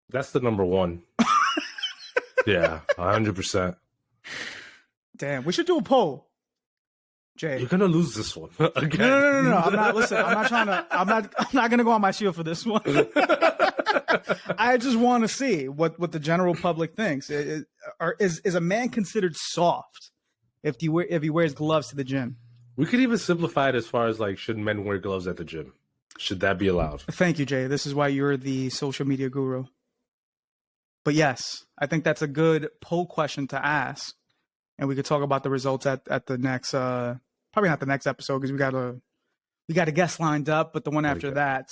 That's the number one. Yeah, 100%. Damn, we should do a poll. Jay, you're gonna lose this one again. No. I'm not. Listen, I'm not trying to. I'm not gonna go on my shield for this one. I just want to see what the general public thinks. Is a man considered soft if he wears gloves to the gym? We could even simplify it as far as like, should men wear gloves at the gym? Should that be allowed? Thank you, Jay. This is why you're the social media guru. But yes, I think that's a good poll question to ask, and we could talk about the results at the next, probably not the next episode because we got a guest lined up, but the one after that.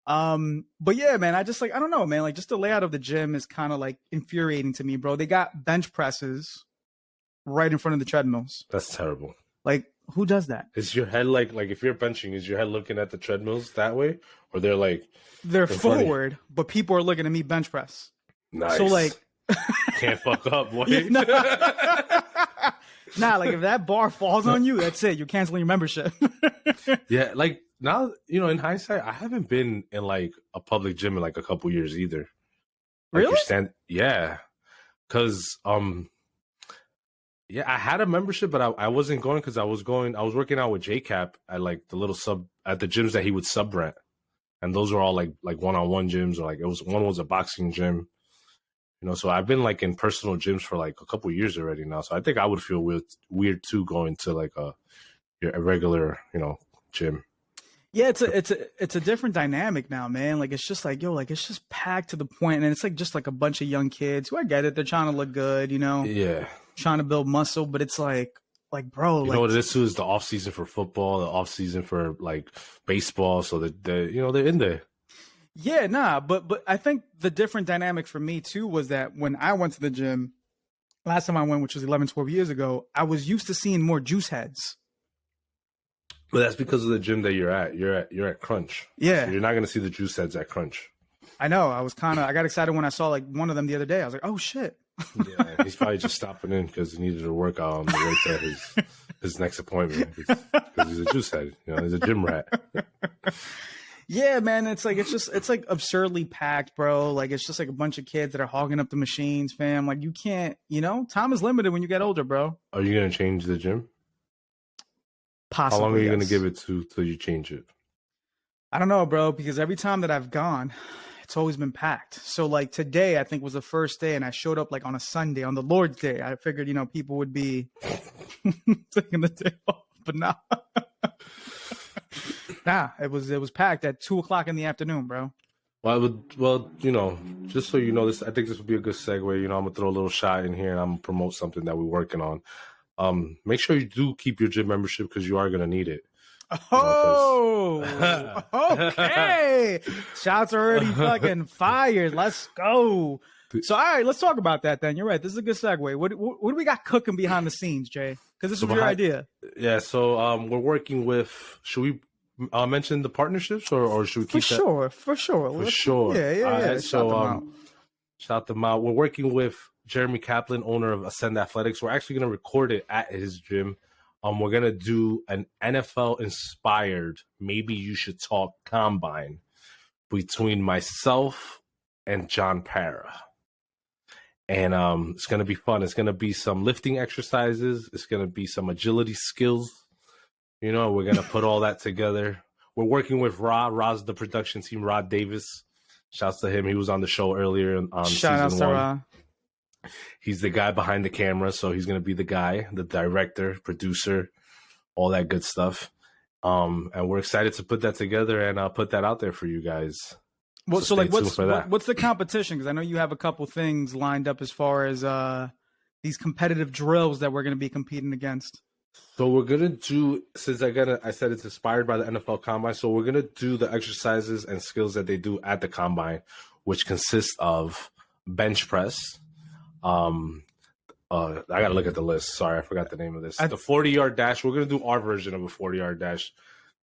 But yeah, man, I don't know, man. Like, just the layout of the gym is kind of like infuriating to me, bro. They got bench presses right in front of the treadmills. That's terrible. Like, who does that? Is your head like if you're benching, is your head looking at the treadmills that way, or they're forward, but people are looking at me bench press? Nice. So like, can't fuck up, boy. Nah, like if that bar falls on you, that's it. You're canceling your membership. Yeah, like now, in hindsight, I haven't been in like a public gym in like a couple years either. Like, really? Yeah, because yeah, I had a membership, but I wasn't going because I was working out with JCap at like the little at the gyms that he would sub rent, and those were all like one-on-one gyms, or like one was a boxing gym. You know, so I've been like in personal gyms for like a couple of years already now. So I think I would feel weird too going to like a regular, you know, gym. Yeah, it's a different dynamic now, man. Like it's just like, yo, like it's just packed to the point, and it's like just like a bunch of young kids who, I get it, they're trying to look good, you know. Yeah. Trying to build muscle, but it's like bro, you know what it is too, is the off season for football, the off season for like baseball, so that they're in there. Yeah, nah, but I think the different dynamic for me too was that when I went to the gym last time I went, which was 11, 12 years ago, I was used to seeing more juice heads. But that's because of the gym that you're at. You're at Crunch. Yeah. So you're not going to see the juice heads at Crunch. I know. I got excited when I saw like one of them the other day. I was like, oh shit. Yeah, he's probably just stopping in because he needed a workout on the way to his next appointment, because he's a juice head. You know, he's a gym rat. Yeah, man, it's like absurdly packed, bro. Like it's just like a bunch of kids that are hogging up the machines, fam. Like you can't, time is limited when you get older, bro. Are you gonna change the gym? Possibly. How long are you gonna give it till you change it? I don't know, bro, because every time that I've gone, it's always been packed. So like today, I think was the first day, and I showed up like on a Sunday, on the Lord's Day. I figured, people would be taking the day off, but nah. Nah, it was packed at 2:00 in the afternoon, bro. Well, just so you know, I think this would be a good segue. I'm gonna throw a little shot in here, and I'm gonna promote something that we're working on. Make sure you do keep your gym membership, because you are gonna need it. Oh, okay. Shots already fucking fired. Let's go. So, all right, let's talk about that then. You're right. This is a good segue. What do we got cooking behind the scenes, Jay? Because this was your idea. Yeah. So, we're working with. Should we mention the partnerships, or should we keep that? For sure. Yeah. Shout them out. We're working with Jeremy Kaplan, owner of Ascend Athletics. We're actually going to record it at his gym. We're going to do an NFL-inspired Maybe You Should Talk combine between myself and Jon Parra. And it's going to be fun. It's going to be some lifting exercises. It's going to be some agility skills. We're going to put all that together. We're working with Ra's the production team, Rod Davis. Shouts to him. He was on the show earlier on season 1. He's the guy behind the camera, so he's going to be the guy, the director, producer, all that good stuff. And we're excited to put that together and put that out there for you guys. Well, so like, what's the competition? Because I know you have a couple things lined up as far as these competitive drills that we're going to be competing against. So we're going to do, since I said it's inspired by the NFL Combine, so we're going to do the exercises and skills that they do at the Combine, which consist of bench press. I gotta look at the list. Sorry, I forgot the name of this. The 40-yard dash. We're gonna do our version of a 40-yard dash,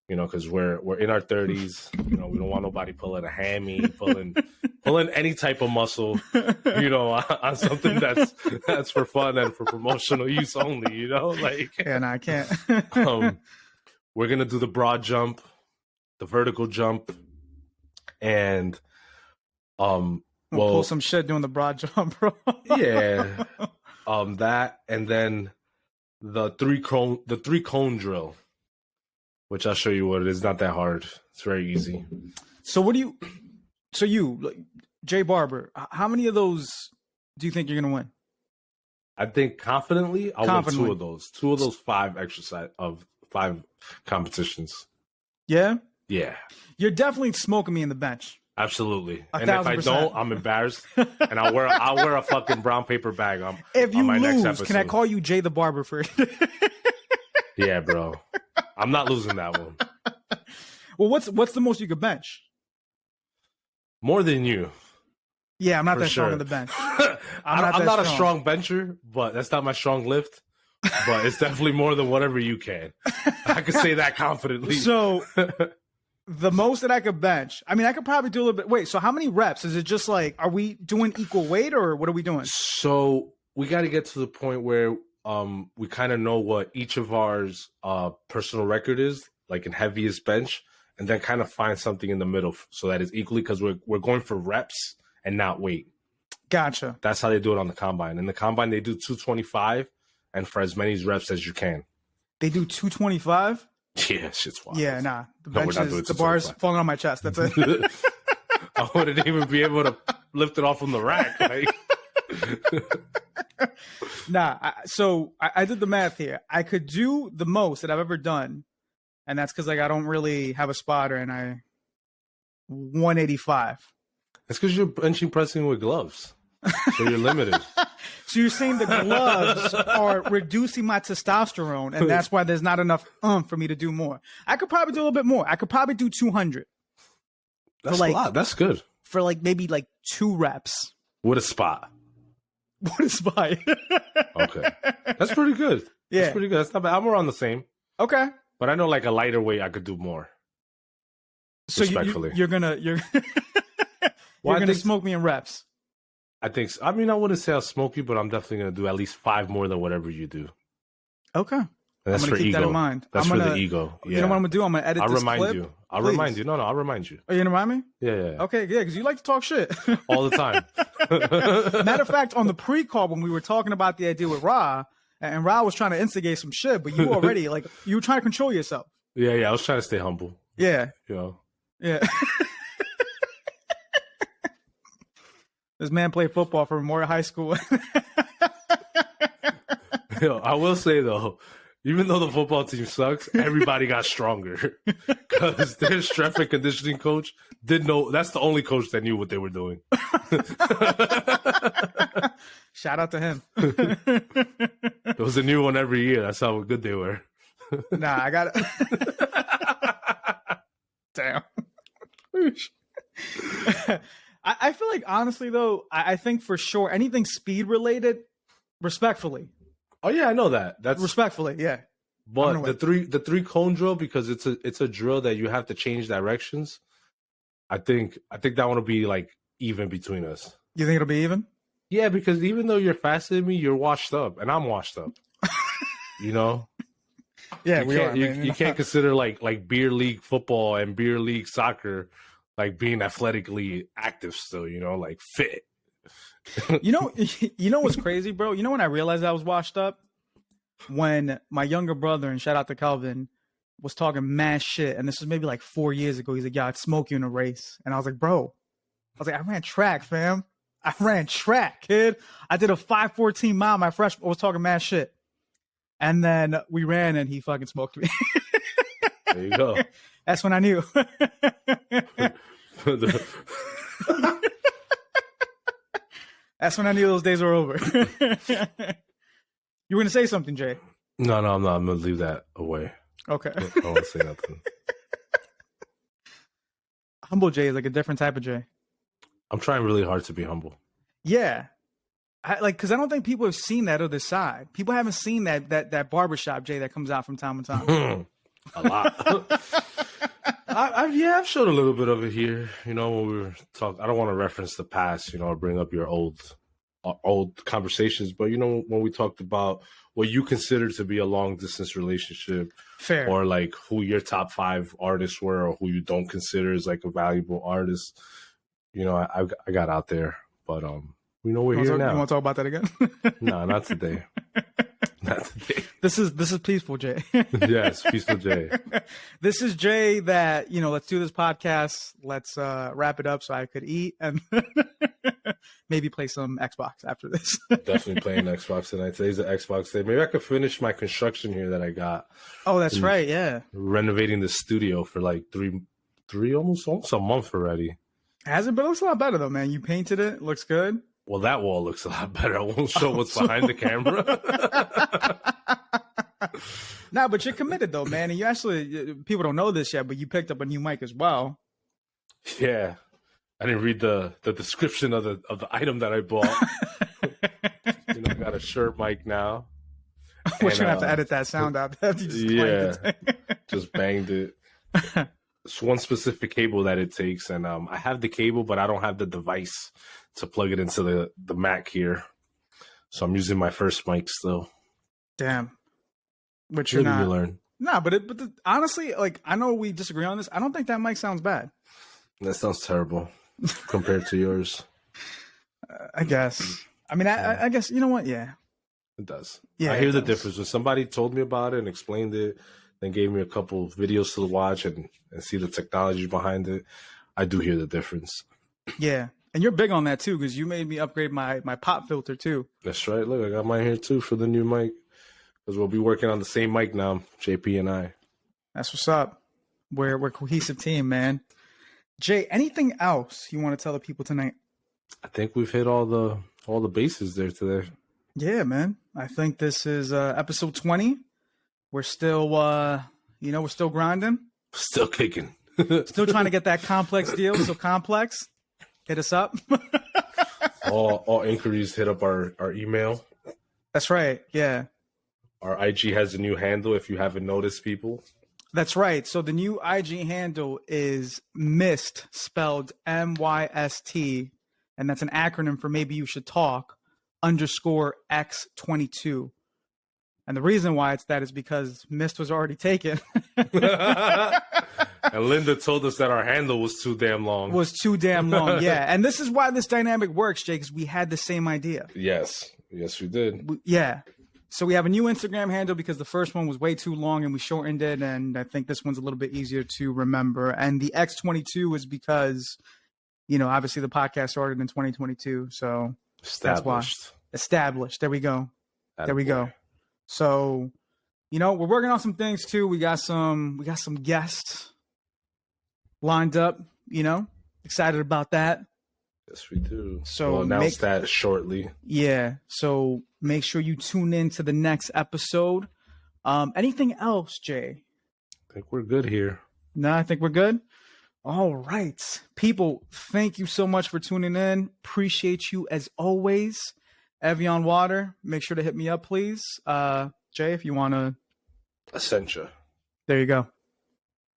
because we're in our 30s. We don't want nobody pulling a hammy, pulling any type of muscle, on something that's for fun and for promotional use only. And I can't. We're gonna do the broad jump, the vertical jump, and pull some shit doing the broad jump, bro. Yeah. That, and then the three cone drill, which I'll show you what it is. Not that hard. It's very easy. So Jay Barber, how many of those do you think you're gonna win? I think confidently I'll win 2 of those. 2 of those 5 5 competitions. Yeah? Yeah. You're definitely smoking me in the bench. Absolutely. 1,000%. And if I don't, I'm embarrassed. And I'll wear a fucking brown paper bag if you on my lose, next episode. Can I call you Jay the Barber for it? Yeah, bro. I'm not losing that one. Well, what's the most you could bench? More than you. Yeah, I'm not that strong on the bench. I'm not a strong bencher, but that's not my strong lift. But it's definitely more than whatever you can. I can say that confidently. So the most that I could bench, I mean, I could probably do a little bit. Wait, so how many reps? Is it just like, are we doing equal weight, or what are we doing? So we got to get to the point where we kind of know what each of ours personal record is, like in heaviest bench, and then kind of find something in the middle so that it's equally, because we're going for reps and not weight. Gotcha. That's how they do it on the Combine. In the Combine, they do 225 and for as many reps as you can. They do 225? Yeah, shit's wild. Yeah, nah. The No, we're not doing benches, the bars 225. falling on my chest. That's it. I wouldn't even be able to lift it off from the rack. Like. Nah. I did the math here. I could do the most that I've ever done, and that's because like I don't really have a spotter, and I 185. It's because you're benching pressing with gloves, so you're limited. So you're saying the gloves are reducing my testosterone, and that's why there's not enough for me to do more. I could probably do a little bit more. I could probably do 200. That's like, a lot. That's good. For like maybe like 2 reps. With a spot. What is spot? Okay. That's pretty good. Yeah. That's pretty good. That's not bad. I'm around the same. Okay. But I know like a lighter weight, I could do more. So respectfully. You're gonna smoke me in reps. I think so. I mean, I wouldn't say I'll smoke you, but I'm definitely going to do at least 5 more than whatever you do. Okay. And that's I'm for gonna keep ego. that in mind. That's for the ego. Yeah. You know what I'm going to do? I'm going to edit I'll this remind clip. you. I'll Please. remind you. No, I'll remind you. Are you going to remind me? Yeah. Okay, yeah, because you like to talk shit. All the time. Matter of fact, on the pre-call when we were talking about the idea with Ra, and Ra was trying to instigate some shit, but you already, like, you were trying to control yourself. Yeah. I was trying to stay humble. Yeah. You know? Yeah. This man played football for Memorial High School. Yo, I will say though, even though the football team sucks, everybody got stronger because their strength and conditioning coach did know. That's the only coach that knew what they were doing. Shout out to him. There was a new one every year. That's how good they were. Nah, I got it. Damn. I feel like honestly though, I think for sure anything speed related, respectfully. Oh yeah, I know that. That's Respectfully, yeah. But the three cone drill, because it's a drill that you have to change directions. I think that one will be like even between us. You think it'll be even? Yeah, because even though you're faster than me, you're washed up, and I'm washed up. You know. Yeah, you can't consider like beer league football and beer league soccer like being athletically active still, you know, like fit. You know what's crazy, bro? You know when I realized I was washed up? When my younger brother, and shout out to Calvin, was talking mad shit, and this was maybe like 4 years ago. He's like, "Yeah, I'd smoke you in a race," and I was like, "Bro," I ran track, fam. I ran track, kid. I did a 5:14 mile my freshman. I was talking mad shit, and then we ran, and he fucking smoked me. There you go. That's when I knew. That's when I knew those days were over. You were going to say something, Jay? No, I'm not. I'm going to leave that away. Okay. I won't say nothing. Humble Jay is like a different type of Jay. I'm trying really hard to be humble. Yeah. Because I don't think people have seen that other side. People haven't seen that barbershop Jay that comes out from time to time. A lot. I've showed a little bit of it here. You know, when we were talking, I don't want to reference the past, you know, or bring up your old conversations, but you know, when we talked about what you consider to be a long distance relationship, fair, or like who your top 5 artists were, or who you don't consider as like a valuable artist, you know, I got out there, but we know we're here now. You want to talk about that again? No, not today. Not today. This is Peaceful Jay. Yes, Peaceful Jay. This is Jay that, you know, let's do this podcast. Let's wrap it up so I could eat and maybe play some Xbox after this. Definitely playing Xbox tonight. Today's the Xbox day. Maybe I could finish my construction here that I got. Oh, that's right. Yeah. Renovating the studio for like three almost a month already. Has it? But it looks a lot better though, man. You painted it. It looks good. Well, that wall looks a lot better. I won't show what's behind the camera. Nah, but you're committed though, man. And you actually, people don't know this yet, but you picked up a new mic as well. Yeah. I didn't read the description of the item that I bought. You know, I got a shirt mic now. We're gonna have to edit that sound out. Just banged it. It's one specific cable that it takes, and I have the cable, but I don't have the device to plug it into the Mac here. So I'm using my first mic still. Damn. Which you're not. You learn. Nah, but honestly, like, I know we disagree on this. I don't think that mic sounds bad. That sounds terrible compared to yours. I guess. I mean, I guess, you know what? Yeah. It does. Yeah, I hear the difference. When somebody told me about it and explained it, then gave me a couple of videos to watch and see the technology behind it, I do hear the difference. Yeah. And you're big on that too, because you made me upgrade my pop filter too. That's right. Look, I got mine here too for the new mic, because we'll be working on the same mic now, JP and I. That's what's up. We're a cohesive team, man. Jay, anything else you want to tell the people tonight? I think we've hit all the bases there today. Yeah, man. I think this is episode 20. We're still we're still grinding. Still kicking. Still trying to get that complex deal. So Complex, hit us up. all inquiries hit up our email. That's right. Yeah. Our IG has a new handle if you haven't noticed, people. That's right. So the new IG handle is MYST, spelled MYST, and that's an acronym for Maybe You Should Talk _X22. And the reason why it's that is because MYST was already taken. And Linda told us that our handle was too damn long. Yeah. And this is why this dynamic works, Jay, because we had the same idea. Yes, we did. Yeah. So we have a new Instagram handle because the first one was way too long and we shortened it. And I think this one's a little bit easier to remember. And the X22 is because, obviously the podcast started in 2022. So that's why. Established. There we go. There we go. So, we're working on some things too. We got some guests lined up, excited about that. Yes, we do. So we'll announce that shortly. Yeah. So make sure you tune in to the next episode. Anything else, Jay? I think we're good here. No, I think we're good. All right. People, thank you so much for tuning in. Appreciate you as always. Evian water. Make sure to hit me up, please. Jay, if you want to. Essentia. There you go.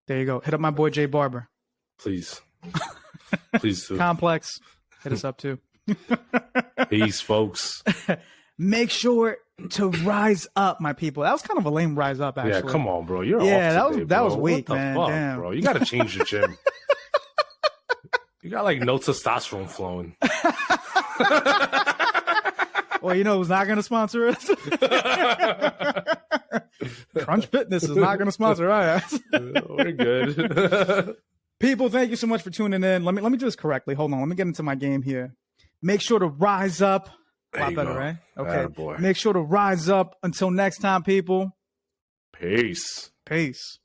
Hit up my boy, Jay Barber. Please. Please do. Complex. Hit us up too. Peace, folks. Make sure to rise up, my people. That was kind of a lame rise up, actually. Yeah, come on, bro. You're off today, that was bro. weak, What the man. fuck, Damn, bro. You got to change the gym. You got like no testosterone flowing. Well, who's not going to sponsor us? Crunch Fitness is not going to sponsor us. We're good. People, thank you so much for tuning in. Let me do this correctly. Hold on. Let me get into my game here. Make sure to rise up. A lot better, right? Okay. Attaboy. Make sure to rise up. Until next time, people. Peace. Peace.